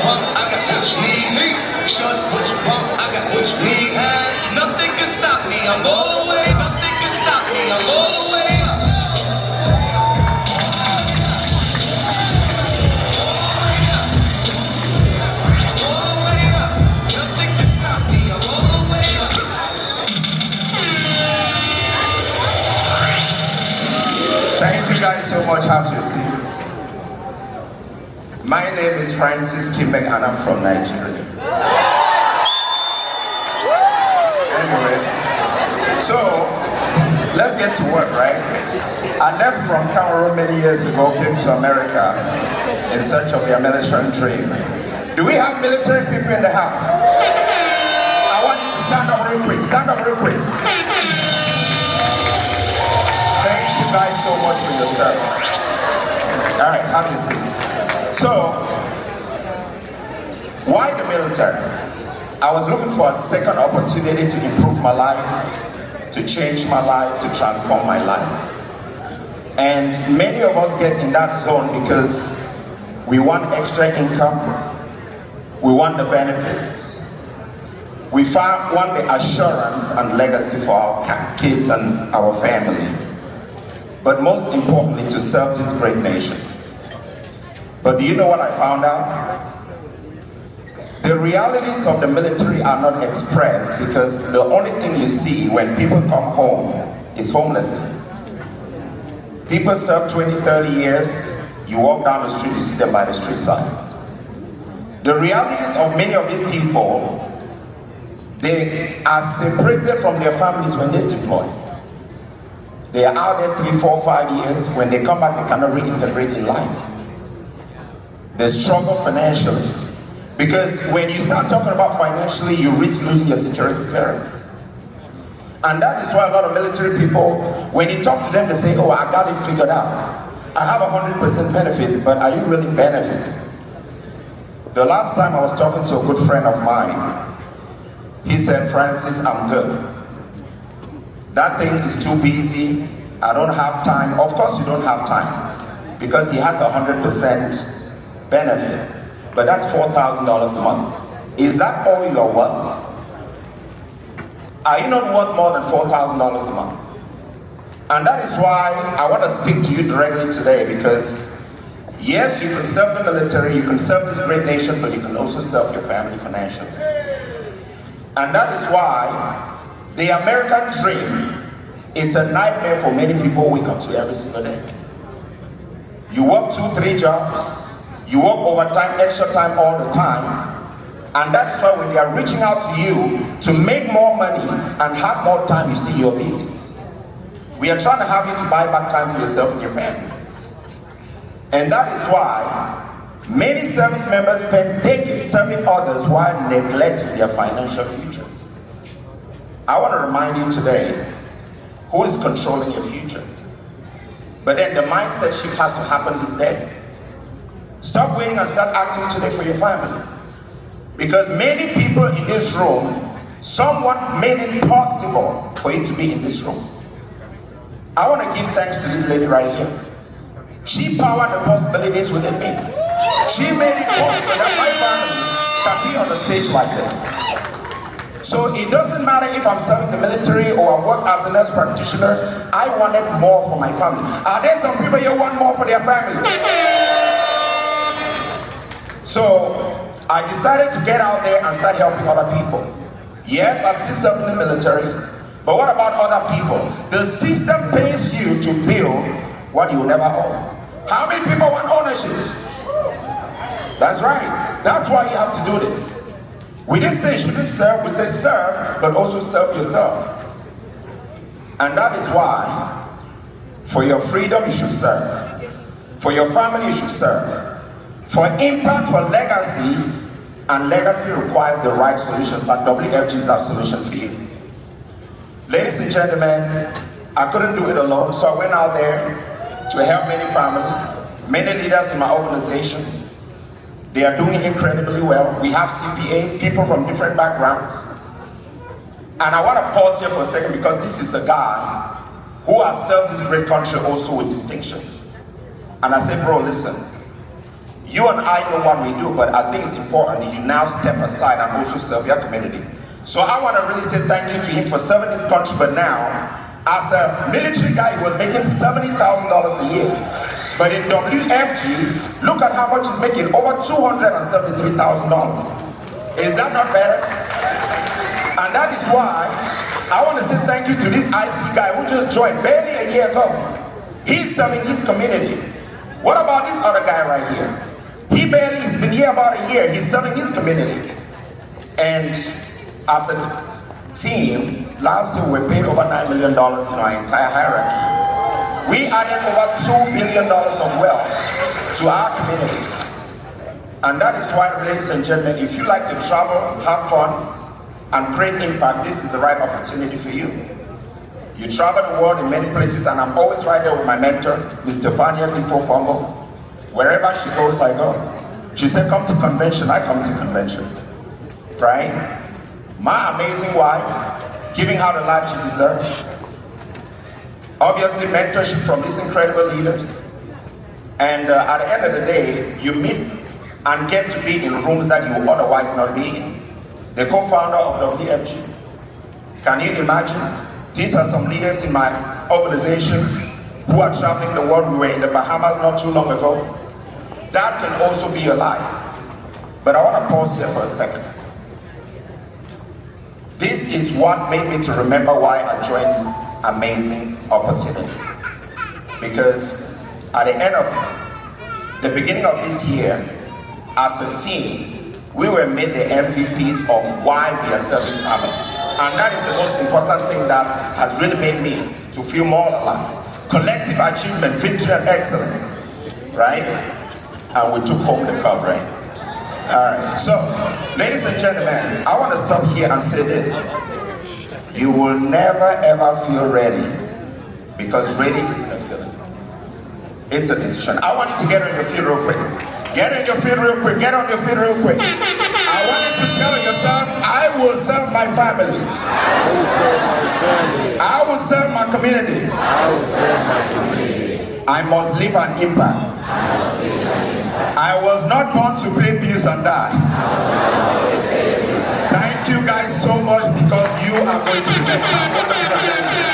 want, I got what you need. Short what you want, I got what you need. Nothing can stop me, I'm all the way. Nothing can stop me, I'm all the way up. Thank you guys so much. Have your seats. My name is Francis Nkimbeng and I'm from Nigeria. Anyway, so let's get to work, right? I left from Cameroon many years ago, came to America in search of their military dream. Do we have military people in the house? I want you to stand up real quick. Stand up real quick. Thank you guys so much for your service. All right, have your seats. So, why the military? I was looking for a second opportunity to improve my life, to change my life, to transform my life. And many of us get in that zone because we want extra income, we want the benefits, we want the assurance and legacy for our kids and our family. But most importantly, to serve this great nation. But do you know what I found out? The realities of the military are not expressed because the only thing you see when people come home is homelessness. People serve 20, 30 years, you walk down the street, you see them by the street side. The realities of many of these people, they are separated from their families when they deploy. They are out there 3, 4, 5 years. When they come back, they cannot reintegrate in life. They struggle financially. Because when you start talking about financially, you risk losing your security clearance. And that is why a lot of military people, when you talk to them, they say, oh, I got it figured out. I have 100% benefit, but are you really benefiting? The last time I was talking to a good friend of mine, he said, Francis, I'm good. That thing is too busy. I don't have time. Of course you don't have time because he has 100% benefit. But that's $4,000 a month. Is that all you are worth? Are you not worth more than $4,000 a month? And that is why I want to speak to you directly today because yes, you can serve the military, you can serve this great nation, but you can also serve your family financially. And that is why the American dream, it's a nightmare for many people who wake up to every single day. You work 2, 3 jobs, you work overtime, extra time all the time, and that is why when they are reaching out to you to make more money and have more time, you see you're busy. We are trying to have you to buy back time for yourself and your family. And that is why many service members spend decades serving others while neglecting their financial future. I want to remind you today, who is controlling your future? But then the mindset shift has to happen this day. Stop waiting and start acting today for your family. Because many people in this room, someone made it possible for you to be in this room. I want to give thanks to this lady right here. She powered the possibilities within me. She made it possible that my family can be on a stage like this. So it doesn't matter if I'm serving the military or I work as a nurse practitioner, I wanted more for my family. Are there some people here who want more for their family? So I decided to get out there and start helping other people. Yes, I still serve in the military, but what about other people? The system pays you to build what you will never own. How many people want ownership? That's right. That's why you have to do this. We didn't say you shouldn't serve, we said serve, but also serve yourself. And that is why, for your freedom you should serve. For your family you should serve. For impact, for legacy, and legacy requires the right solutions, and WFG is that solution for you. Ladies and gentlemen, I couldn't do it alone, so I went out there to help many families, many leaders in my organization. They are doing incredibly well. We have CPAs, people from different backgrounds. And I want to pause here for a second because this is a guy who has served this great country also with distinction. And I said, bro, listen, You and I know what we do, but I think it's important you now step aside and also serve your community. So I want to really say thank you to him for serving this country, but now, as a military guy, he was making $70,000 a year. But in WFG, look at how much he's making, over $273,000. Is that not better? And that is why I want to say thank you to this IT guy who just joined barely a year ago. He's serving his community. What about this other guy right here? He barely has been here about a year. He's serving his community. And as a team, last year we paid over $9 million in our entire hierarchy. We added over $2 billion of wealth to our communities. And that is why, ladies and gentlemen, if you like to travel, have fun, and create impact, this is the right opportunity for you. You travel the world in many places, and I'm always right there with my mentor, Ms. Stefania Tifo-Fongo. Wherever she goes, I go. She said, come to convention, I come to convention. Right? My amazing wife, giving her the life she deserves. Obviously, mentorship from these incredible leaders. And at the end of the day, you meet and get to be in rooms that you would otherwise not be in. The co-founder of WFG. Can you imagine? These are some leaders in my organization who are traveling the world. We were in the Bahamas not too long ago. That can also be your life. But I want to pause here for a second. This is what made me to remember why I joined this amazing opportunity. Because at the end of the beginning of this year, as a team, we were made the MVPs of why we are serving families. And that is the most important thing that has really made me to feel more alive. Collective achievement, victory and excellence, right? And we took home the cup, right? All right, so, ladies and gentlemen, I want to stop here and say this. You will never ever feel ready, because ready isn't a feeling. It's a decision. I want you to get on your feet real quick. Get on your feet real quick. Get on your feet real quick. I want you to tell yourself, I will serve my family. I will serve my family. I will serve my community. I will serve my community. I must leave an impact. I was not born to pay bills and die. Thank you guys so much, because you are going to be next.